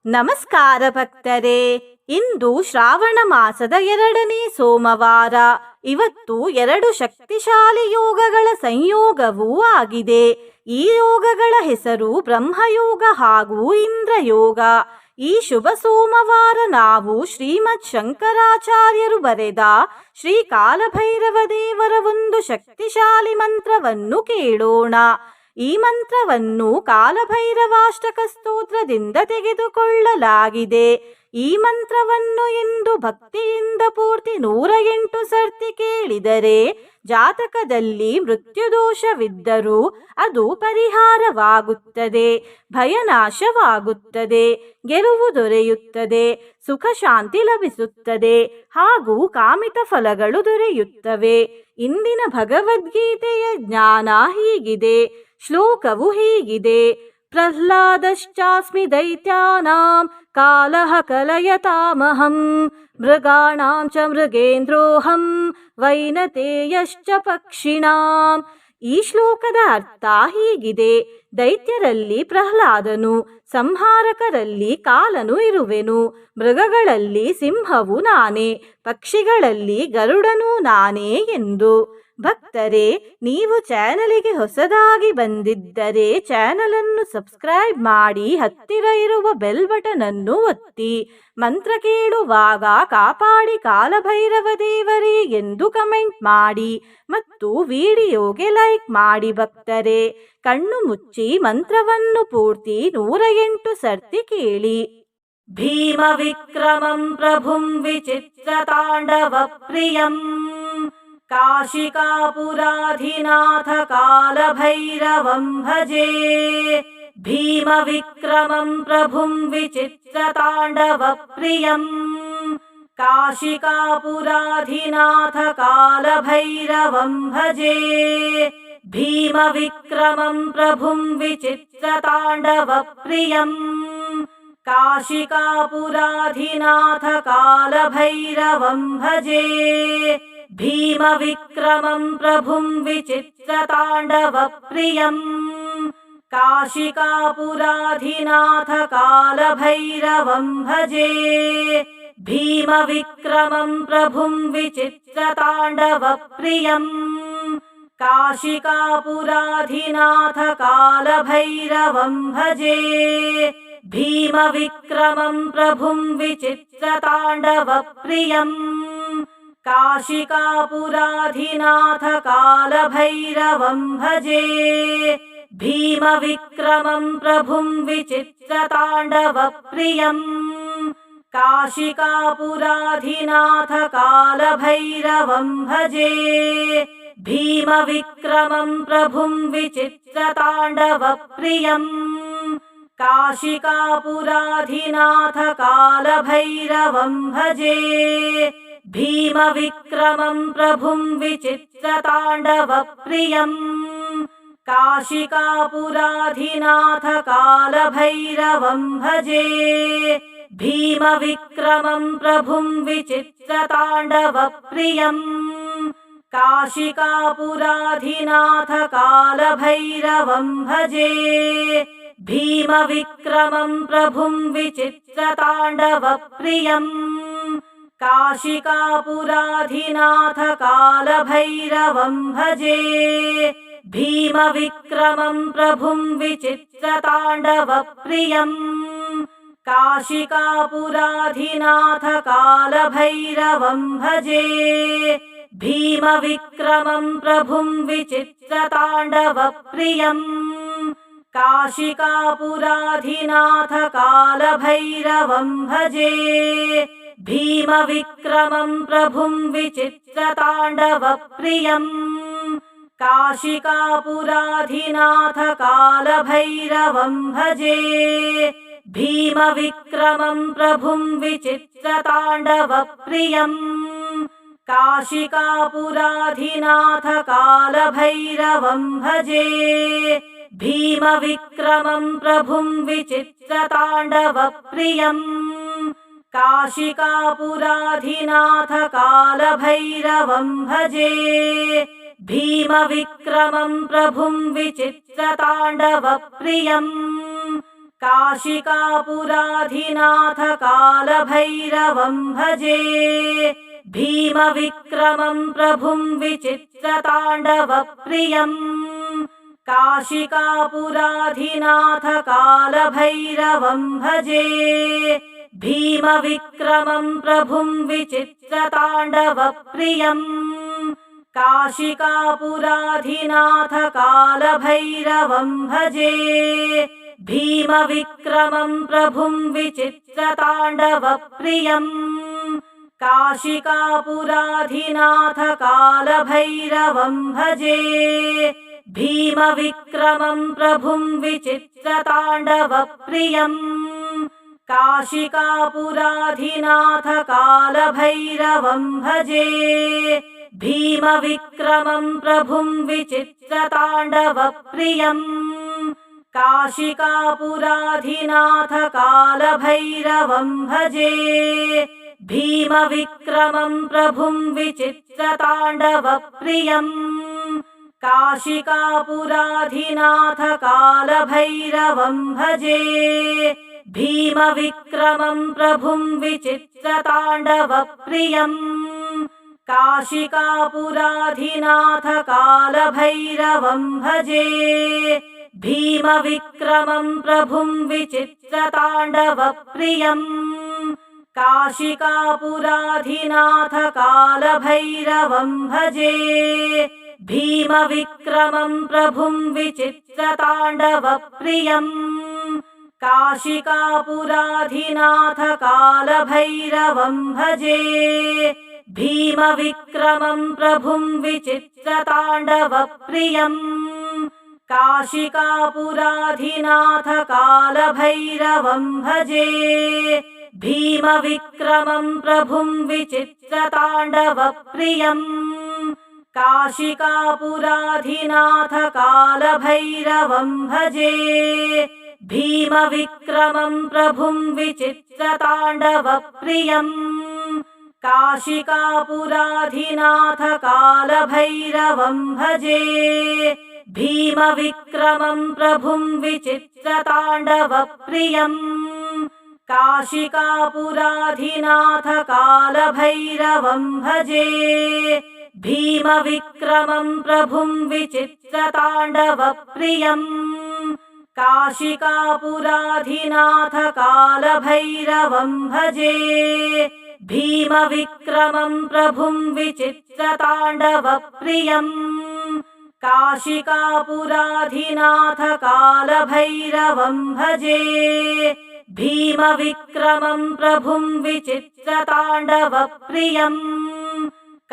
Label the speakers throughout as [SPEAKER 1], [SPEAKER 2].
[SPEAKER 1] ನಮಸ್ಕಾರ ಭಕ್ತರೇ. ಇಂದು ಶ್ರಾವಣ ಮಾಸದ 2ನೇ ಸೋಮವಾರ. ಇವತ್ತು 2 ಶಕ್ತಿಶಾಲಿ ಯೋಗಗಳ ಸಂಯೋಗವೂ ಆಗಿದೆ. ಈ ಯೋಗಗಳ ಹೆಸರು ಬ್ರಹ್ಮಯೋಗ ಹಾಗೂ ಇಂದ್ರಯೋಗ. ಈ ಶುಭ ಸೋಮವಾರ ನಾವು ಶ್ರೀಮದ್ ಶಂಕರಾಚಾರ್ಯರು ಬರೆದ ಶ್ರೀ ಕಾಲಭೈರವ ದೇವರ ಒಂದು ಶಕ್ತಿಶಾಲಿ ಮಂತ್ರವನ್ನು ಕೇಳೋಣ. ಈ ಮಂತ್ರವನ್ನು ಕಾಲಭೈರವಾಷ್ಟಕ ಸ್ತೋತ್ರದಿಂದ ತೆಗೆದುಕೊಳ್ಳಲಾಗಿದೆ. ಈ ಮಂತ್ರವನ್ನು ಎಂದು ಭಕ್ತಿಯಿಂದ ಪೂರ್ತಿ 108 ಸರ್ತಿ ಕೇಳಿದರೆ ಜಾತಕದಲ್ಲಿ ಮೃತ್ಯುದೋಷವಿದ್ದರೂ ಅದು ಪರಿಹಾರವಾಗುತ್ತದೆ, ಭಯನಾಶವಾಗುತ್ತದೆ, ಗೆಲುವು ದೊರೆಯುತ್ತದೆ, ಸುಖ ಶಾಂತಿ ಲಭಿಸುತ್ತದೆ ಹಾಗೂ ಕಾಮಿತ ಫಲಗಳು ದೊರೆಯುತ್ತವೆ. ಇಂದಿನ ಭಗವದ್ಗೀತೆಯ ಜ್ಞಾನ ಹೀಗಿದೆ. ಶ್ಲೋಕವು ಹೀಗಿದೆ: ಪ್ರಹ್ಲಾದಶ್ಚಾಸ್ಮಿ ದೈತ್ಯಾನಾಂ ಕಾಲಃ ಕಲಯತಾಮಹಂ ಮೃಗಾಣಾಂ ಚ ಮೃಗೇಂದ್ರೋಹಂ ವೈನತೇಯಶ್ಚ ಪಕ್ಷಿಣಾಂ. ಈ ಶ್ಲೋಕದ ಅರ್ಥ ಹೀಗಿದೆ: ದೈತ್ಯರಲ್ಲಿ ಪ್ರಹ್ಲಾದನು, ಸಂಹಾರಕರಲ್ಲಿ ಕಾಲನು ಇರುವೆನು, ಮೃಗಗಳಲ್ಲಿ ಸಿಂಹವು ನಾನೇ, ಪಕ್ಷಿಗಳಲ್ಲಿ ಗರುಡನೂ ನಾನೇ ಎಂದು. ಭಕ್ತರೇ, ನೀವು ಚಾನಲಿಗೆ ಹೊಸದಾಗಿ ಬಂದಿದ್ದರೆ ಚಾನಲನ್ನು ಸಬ್ಸ್ಕ್ರೈಬ್ ಮಾಡಿ, ಹತ್ತಿರ ಇರುವ ಬೆಲ್ ಬಟನ್ ಅನ್ನು ಒತ್ತಿ. ಮಂತ್ರ ಕೇಳುವಾಗ ಕಾಪಾಡಿ ಕಾಲಭೈರವ ದೇವರೇ ಎಂದು ಕಮೆಂಟ್ ಮಾಡಿ ಮತ್ತು ವಿಡಿಯೋಗೆ ಲೈಕ್ ಮಾಡಿ. ಭಕ್ತರೇ, ಕಣ್ಣು ಮುಚ್ಚಿ ಮಂತ್ರವನ್ನು ಪೂರ್ತಿ 108 ಸರ್ತಿ ಕೇಳಿ. ಭೀಮ ವಿಕ್ರಮಂ ಪ್ರಭುಂ ವಿಚಿತ್ರ ತಾಂಡವ ಪ್ರಿಯಂ ಕಾಶಿಕಾಪುರಾಧಿನಾಥ ಕಾಲಭೈರವಂ ಭಜೆ. ಭೀಮ ವಿಕ್ರಮಂ ಪ್ರಭುಂ ವಿಚಿತ್ರ ತಾಂಡವ ಪ್ರಿಯಂ ಕಾಶಿಕಾಪುರಾಧಿನಾಥ ಕಾಲಭೈರವಂ ಭಜೆ. ಭೀಮ ವಿಕ್ರಮಂ ಪ್ರಭುಂ ವಿಚಿತ್ರ ತಾಂಡವ ಪ್ರಿಯಂ ಕಾಶಿಕಾಪುರಾಧಿನಾಥ ಕಾಲಭೈರವಂ ಭಜೆ. ಭೀಮ ವಿಕ್ರಮಂ ಪ್ರಭುಂ ವಿಚಿತ್ರ ತಾಂಡವ ಪ್ರಿಯಂ ಕಾಶಿಕಾಪುರಾಧಿನಾಥ ಕಾಲಭೈರವಂ ಭಜೆ. ಭೀಮ ವಿಕ್ರಮಂ ಪ್ರಭುಂ ವಿಚಿತ್ರ ತಾಂಡವ ಪ್ರಿಯಂ ಕಾಶಿಕಾಪುರಾಧಿನಾಥ ಕಾಲಭೈರವಂ ಭಜೆ. ಭೀಮ ವಿಕ್ರಮಂ ಪ್ರಭುಂ ವಿಚಿತ್ರ ತಾಂಡವ ಪ್ರಿಯಂ ಕಾಶಿಕಾಪುರಾಧಿನಾಥ ಕಾಲಭೈರವಂ ಭಜೆ. ಭೀಮ ವಿಕ್ರಮಂ ಪ್ರಭುಂ ವಿಚಿತ್ರ ತಾಂಡವ ಪ್ರಿಯಂ ಕಾಶಿಕಾಪುರಾಧಿನಾಥ ಕಾಲಭೈರವಂ ಭಜೆ. ಭೀಮ ವಿಕ್ರಮಂ ಪ್ರಭುಂ ವಿಚಿತ್ರ ತಾಂಡವ ಪ್ರಿಯಂ ಕಾಶಿಕಾಪುರಾಧಿನಾಥ ಕಾಲಭೈರವಂ ಭಜೆ. ಭೀಮ ವಿಕ್ರಮಂ ಪ್ರಭುಂ ವಿಚಿತ್ರ ತಾಂಡವ ಪ್ರಿಯಂ ಕಾಶಿಕಾಪುರಾಧಿನಾಥ ಕಾಲಭೈರವಂ ಭಜೆ. ಭೀಮ ವಿಕ್ರಮಂ ಪ್ರಭುಂ ವಿಚಿತ್ರ ತಾಂಡವ ಪ್ರಿಯಂ ಕಾಶಿಕಾಪುರಾಧಿನಾಥ ಕಾಲಭೈರವಂ ಭಜೆ. ಭೀಮ ವಿಕ್ರಮಂ ಪ್ರಭುಂ ವಿಚಿತ್ರ ತಾಂಡವ ಪ್ರಿಯಂ ಕಾಶಿಕಾಪುರಾಧಿನಾಥ ಕಾಲಭೈರವಂ ಭಜೆ. ಭೀಮ ವಿಕ್ರಮಂ ಪ್ರಭುಂ ವಿಚಿತ್ರ ತಾಂಡವ ಪ್ರಿಯಂ ಕಾಶಿಕಾಪುರಾಧಿನಾಥ ಕಾಲಭೈರವಂ ಭಜೆ. ಭೀಮ ವಿಕ್ರಮಂ ಪ್ರಭುಂ ವಿಚಿತ್ರ ತಾಂಡವ ಪ್ರಿಯಂ ಕಾಶಿಕಾಪುರಾಧಿನಾಥ ಕಾಲಭೈರವಂ ಭಜೆ. ಭೀಮ ವಿಕ್ರಮಂ ಪ್ರಭುಂ ವಿಚಿತ್ರ ತಾಂಡವ ಪ್ರಿಯಂ ಕಾಶಿಕಾಪುರಾಧಿನಾಥ ಕಾಲಭೈರವಂ ಭಜೆ. ಭೀಮ ವಿಕ್ರಮಂ ಪ್ರಭುಂ ವಿಚಿತ್ರ ತಾಂಡವ ಪ್ರಿಯಂ ಕಾಶಿಕಾಪುರಾಧಿನಾಥ ಕಾಲಭೈರವಂ ಭಜೆ. ಭೀಮ ವಿಕ್ರಮಂ ಪ್ರಭುಂ ವಿಚಿತ್ರ ತಾಂಡವ ಪ್ರಿಯಂ ಕಾಶಿಕಾಪುರಾಧಿನಾಥ ಕಾಲಭೈರವಂ ಭಜೆ. ಭೀಮ ವಿಕ್ರಮಂ ಪ್ರಭುಂ ವಿಚಿತ್ರ ತಾಂಡವ ಪ್ರಿಯಂ काशिकापुराधिनाथ कालभैरवं भजे भीमविक्रमं प्रभुं विचित्रताण्डवप्रियम् काशिकापुराधिनाथ कालभैरवं भजे भीमविक्रमं प्रभुं विचित्रताण्डवप्रियम् काशिकापुराधिनाथ कालभैरवं भजे भीमविक्रमं प्रभुं विचित्रताण्डवप्रियम् काशिकापुराधिनाथ कालभैरवं भजे भीमविक्रमं प्रभुं विचित्रताण्डवप्रियम् काशिकापुराधिनाथ कालभैरवं भजे भीमविक्रमं प्रभुं विचित्रताण्डवप्रियम् काशिकापुराधिनाथ कालभैरवं भजे भीमविक्रमं प्रभुं विचित्रताण्डवप्रियम् काशिकापुराधिनाथ कालभैरवं भजे भीमविक्रमं प्रभुं विचित्रताण्डवप्रियम् काशिकापुराधिनाथ कालभैरवं भजे भीमविक्रमं प्रभुं विचित्रताण्डवप्रियम् काशिकापुराधिनाथ कालभैरवं भजे भीमविक्रमं प्रभुं विचित्रताण्डवप्रियम् काशिकापुराधिनाथ कालभैरवं भजे भीमविक्रमं प्रभुं विचित्रताण्डवप्रियम् काशिकापुराधिनाथ कालभैरवं भजे भीमविक्रमं प्रभुं विचित्रताण्डवप्रियम् काशिकापुराधिनाथ कालभैरवं भजे भीमविक्रमं प्रभुं विचित्रताण्डवप्रियम् काशिकापुराधिनाथ कालभैरवं भजे भीमविक्रमं प्रभुं विचित्रताण्डवप्रियम् काशिकापुराधिनाथ कालभैरवं भजे भीमविक्रमं प्रभुं विचित्रताण्डवप्रियम् काशिकापुराधिनाथ कालभैरवं भजे भीमविक्रमं प्रभुं विचित्रताण्डवप्रियम् काशिकापुराधिनाथ कालभैरवं भजे भीमविक्रमं प्रभुं विचित्रताण्डवप्रियम्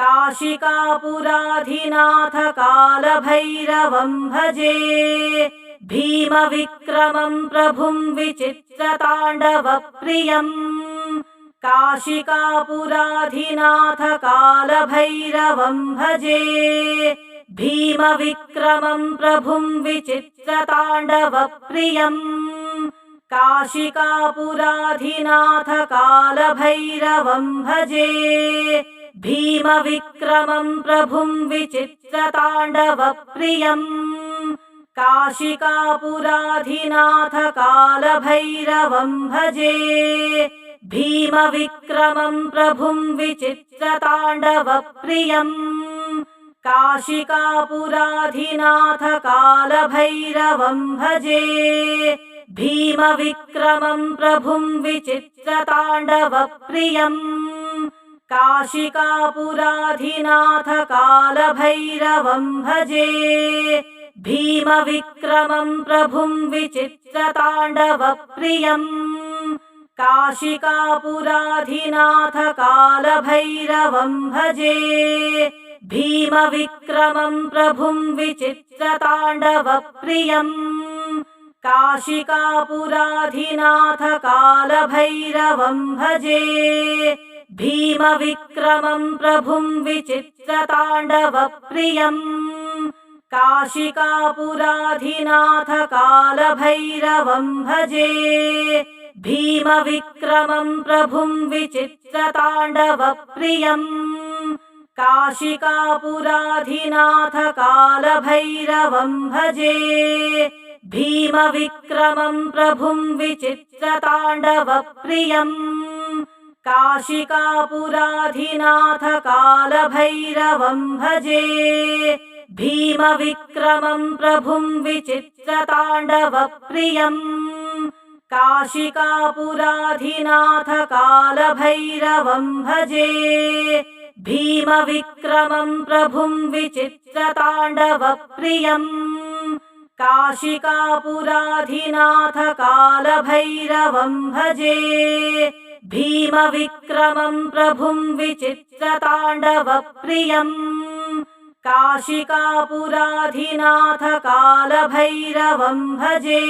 [SPEAKER 1] काशिकापुराधिनाथ कालभैरवं भजे भीमविक्रमं प्रभुं विचित्रताण्डवप्रियम् काशिकापुराधिनाथ कालभैरवं भजे भीमविक्रमं प्रभुं विचित्रताण्डवप्रियम् काशिकापुराधिनाथ कालभैरवं भजे भीमविक्रमं प्रभुं विचित्रताण्डवप्रियम् काशिकापुराधिनाथ कालभैरवं भजे भीमविक्रमं प्रभुं विचित्रताण्डवप्रियम् काशिकापुराधिनाथ कालभैरवं भजे भीमविक्रमं प्रभुं विचित्रताण्डवप्रियम् काशिकापुराधिनाथ कालभैरवं भजे भीमविक्रमं प्रभुं विचित्रताण्डवप्रियम् काशिकापुराधिनाथ कालभैरवं भजे भीमविक्रमं प्रभुं विचित्रताण्डवप्रियम् काशिकापुराधिनाथ कालभैरवं भजे भीमविक्रमं प्रभुं विचित्रताण्डवप्रियम् काशिकापुराधिनाथ कालभैरवं भजे भीमविक्रमं प्रभुं विचित्रताण्डवप्रियम् काशिकापुराधिनाथ कालभैरवं भजे भीमविक्रमं प्रभुं विचित्रताण्डवप्रियम् काशिकापुराधिनाथ कालभैरवं भजे भीमविक्रमं प्रभुं विचित्रताण्डवप्रियम् काशिकापुराधिनाथ कालभैरवं भजे भीमविक्रमं प्रभुं विचित्रताण्डवप्रियम् काशिकापुराधिनाथ कालभैरवं भजे भीमविक्रमं प्रभुं विचित्रताण्डवप्रियम् काशिकापुराधिनाथ कालभैरवं भजे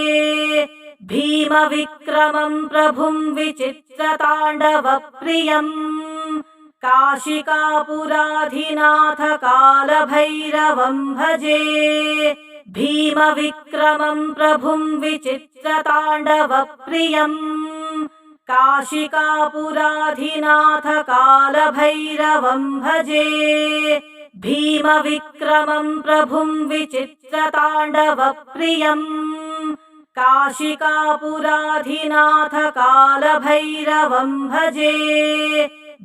[SPEAKER 1] भीमविक्रमं प्रभुं विचित्रताण्डवप्रियम् काशिकापुराधिनाथ कालभैरवं भजे भीमविक्रमं प्रभुं विचित्रताण्डवप्रियम् काशिकापुराधिनाथ कालभैरवं भजे भीमविक्रमं प्रभुं विचित्रताण्डवप्रियम् काशिकापुराधिनाथ कालभैरवं भजे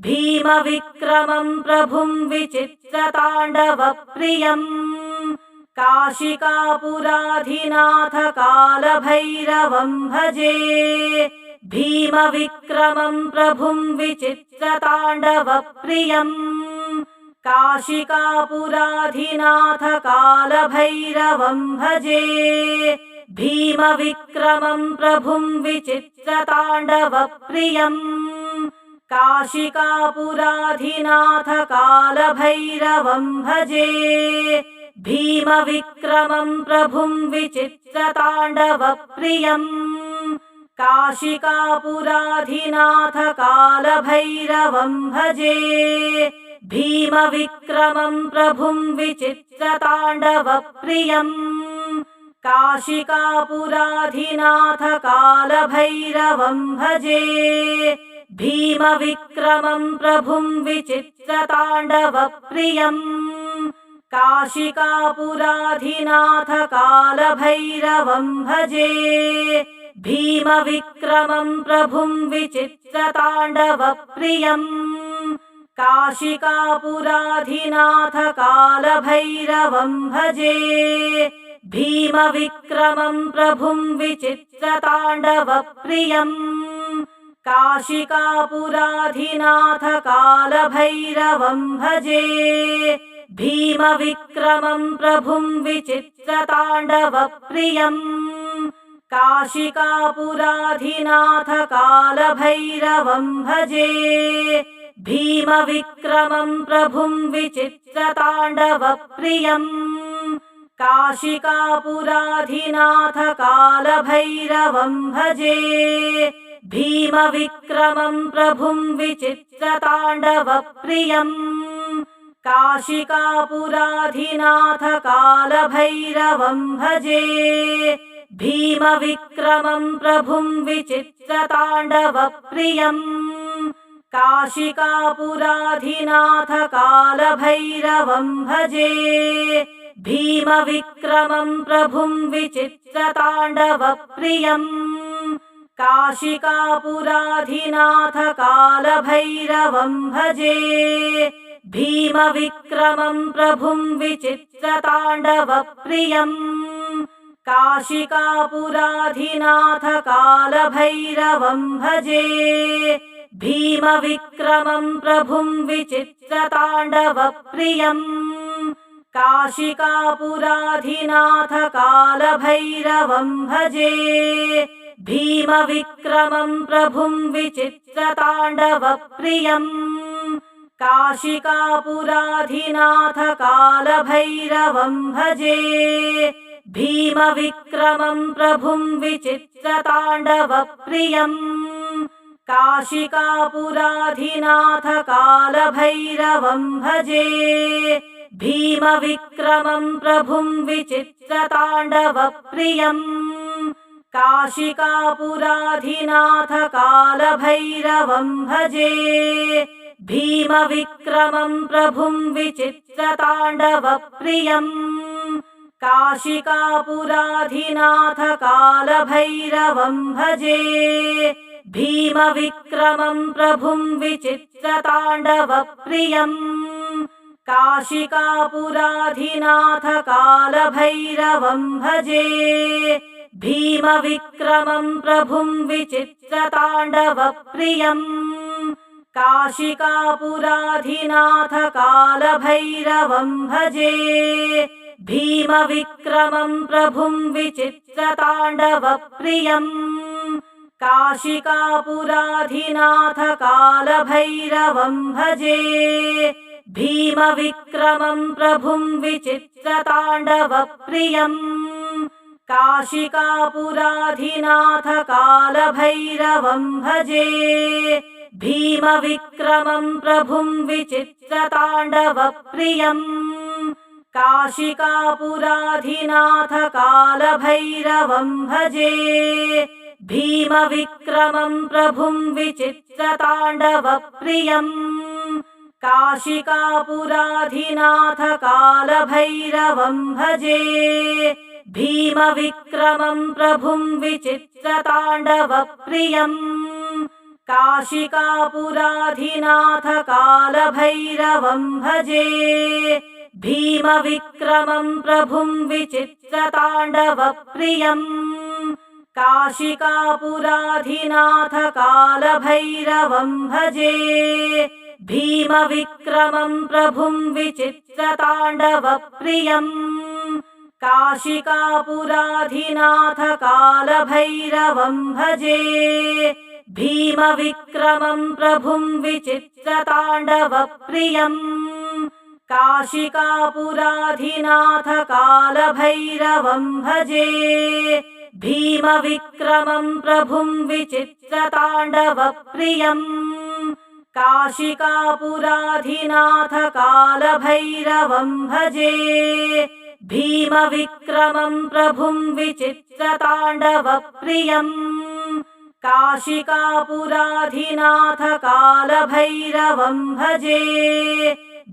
[SPEAKER 1] भीमविक्रमं प्रभुं विचित्रताण्डवप्रियम् काशिकापुराधिनाथ कालभैरवं भजे भीमविक्रमं प्रभुं विचित्रताण्डवप्रियम् काशिकापुराधिनाथ कालभैरवं भजे भीमविक्रमं प्रभुं विचित्रताण्डवप्रियम् काशिकापुराधिनाथ कालभैरवं भजे भीमविक्रमं प्रभुं विचित्रताण्डवप्रियम् काशिकापुराधिनाथ कालभैरवं भजे भीमविक्रमं प्रभुं विचित्रताण्डवप्रियम् काशिकापुराधिनाथ कालभैरवं भजे भीमविक्रमं प्रभुं विचित्रताण्डवप्रियम् काशिकापुराधिनाथ कालभैरवं भजे भीमविक्रमं प्रभुं विचित्रताण्डवप्रियम् काशिकापुराधिनाथ कालभैरवं भजे भीमविक्रमं प्रभुं विचित्रताण्डवप्रियम् काशिकापुराधिनाथ कालभैरवं भजे भीमविक्रमं प्रभुं विचित्रताण्डवप्रियम् काशिकापुराधिनाथ कालभैरवं भजे भीमविक्रमं प्रभुं विचित्रताण्डवप्रियम् काशिकापुराधिनाथ कालभैरवं भजे भीमविक्रमं प्रभुं विचित्रताण्डवप्रियम् काशिकापुराधिनाथ कालभैरवं भजे भीमविक्रमं प्रभुं विचित्रताण्डवप्रियम् काशिकापुराधिनाथ कालभैरवं भजे भीमविक्रमं प्रभुं विचित्रताण्डवप्रियम् काशिकापुराधिनाथ कालभैरवं भजे भीमविक्रमं प्रभुं विचित्रताण्डवप्रियम् काशिकापुराधिनाथ कालभैरवं भजे भीमविक्रमं प्रभुं विचित्रताण्डवप्रियम् काशिकापुराधिनाथ कालभैरवं भजे भीमविक्रमं प्रभुं विचित्रताण्डवप्रियम् काशिकापुराधिनाथ कालभैरवं भजे भीमविक्रमं प्रभुं विचित्रताण्डवप्रियम् काशिकापुराधिनाथ कालभैरवं भजे भीमविक्रमं प्रभुं विचित्रताण्डवप्रियम् काशिकापुराधिनाथ कालभैरवं भजे भीमविक्रमं प्रभुं विचित्रताण्डवप्रियम् काशिकापुराधिनाथ कालभैरवं भजे भीमविक्रमं प्रभुं विचित्रताण्डवप्रियम् काशिकापुराधिनाथ कालभैरवं भजे भीमविक्रमं प्रभुं विचित्रताण्डवप्रियम् काशिकापुराधिनाथ कालभैरवं भजे भीमविक्रमं प्रभुं विचित्रताण्डवप्रियम् काशिकापुराधिनाथ कालभैरवं भजे भीमविक्रमं प्रभुं विचित्रताण्डवप्रियम् काशिकापुराधिनाथ कालभैरवं भजे भीमविक्रमं प्रभुं विचित्रताण्डवप्रियम् काशिकापुराधिनाथ कालभैरवं भजे भीमविक्रमं प्रभुं विचित्रताण्डवप्रियम् काशिकापुराधिनाथ कालभैरवं भजे भीमविक्रमं प्रभुं विचित्रताण्डवप्रियम् काशिकापुराधिनाथ कालभैरवं भजे भीमविक्रमं प्रभुं विचित्रताण्डवप्रियम् काशिकापुराधिनाथ कालभैरवं भजे भीमविक्रमं प्रभुं विचित्रताण्डवप्रियम् काशिकापुराधिनाथ कालभैरवं भजे भीमविक्रमं प्रभुं विचित्रताण्डवप्रियम् काशिकापुराधिनाथ कालभैरवं भजे भीमविक्रमं प्रभुं विचित्रताण्डवप्रियम् काशिकापुराधिनाथ कालभैरवं भजे भीमविक्रमं प्रभुं विचित्रताण्डवप्रियम् काशिकापुराधिनाथ कालभैरवं भजे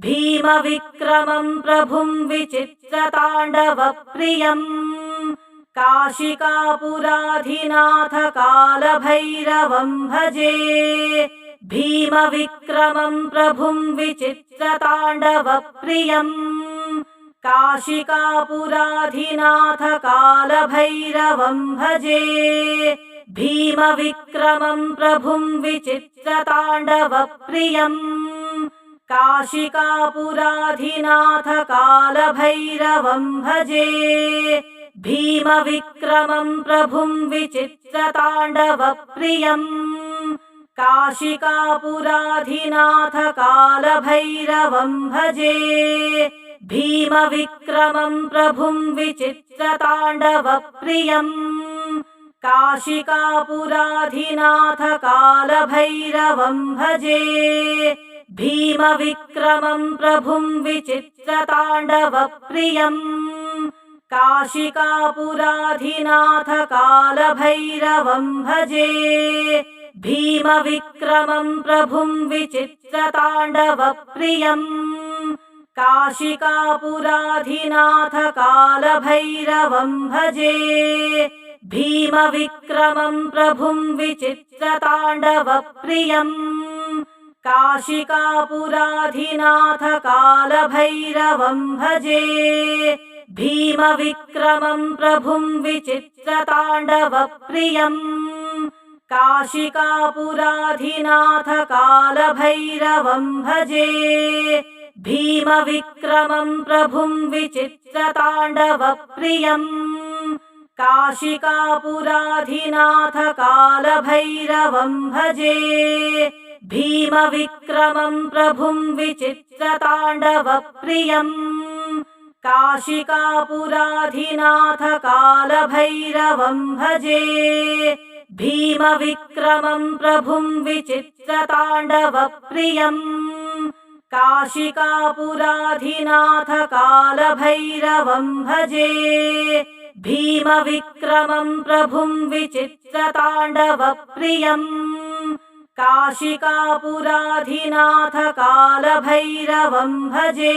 [SPEAKER 1] भीमविक्रमं प्रभुं विचित्रताण्डवप्रियम् काशिकापुराधिनाथ कालभैरवं भजे भीमविक्रमं प्रभुं विचित्रताण्डवप्रियम् काशिकापुराधिनाथ कालभैरवं भजे भीमविक्रमं प्रभुं विचित्रताण्डवप्रियम् काशिकापुराधिनाथ कालभैरवं भजे भीमविक्रमं प्रभुं विचित्रताण्डवप्रियम् काशिकापुराधिनाथ कालभैरवं भजे भीमविक्रमं प्रभुं विचित्रताण्डवप्रियम् काशिकापुराधिनाथ कालभैरवं भजे भीमविक्रमं प्रभुं विचित्रताण्डवप्रियम् काशिकापुराधिनाथ कालभैरवं भजे भीमविक्रमं प्रभुं विचित्रताण्डवप्रियम् काशिकापुराधिनाथ कालभैरवं भजे भीमविक्रमं प्रभुं विचित्रताण्डवप्रियम् काशिकापुराधिनाथ कालभैरवं भजे भीमविक्रमं प्रभुं विचित्रताण्डवप्रियम् काशिकापुराधिनाथ कालभैरवं भजे भीमविक्रमं प्रभुं विचित्रताण्डवप्रियम् काशिकापुराधिनाथ कालभैरवं भजे भीमविक्रमं प्रभुं विचित्रताण्डवप्रियम् काशिकापुराधिनाथ कालभैरवं भजे भीमविक्रमं प्रभुं विचित्रताण्डवप्रियम् काशिकापुराधिनाथ कालभैरवं भजे भीमविक्रमं प्रभुं विचित्रताण्डवप्रियम् काशिकापुराधिनाथ कालभैरवं भजे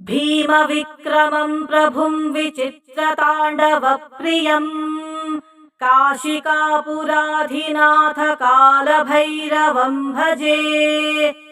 [SPEAKER 1] भीमविक्रमं प्रभुं विचित्रताण्डवप्रियम् काशिकापुराधिनाथ कालभैरवं भजे।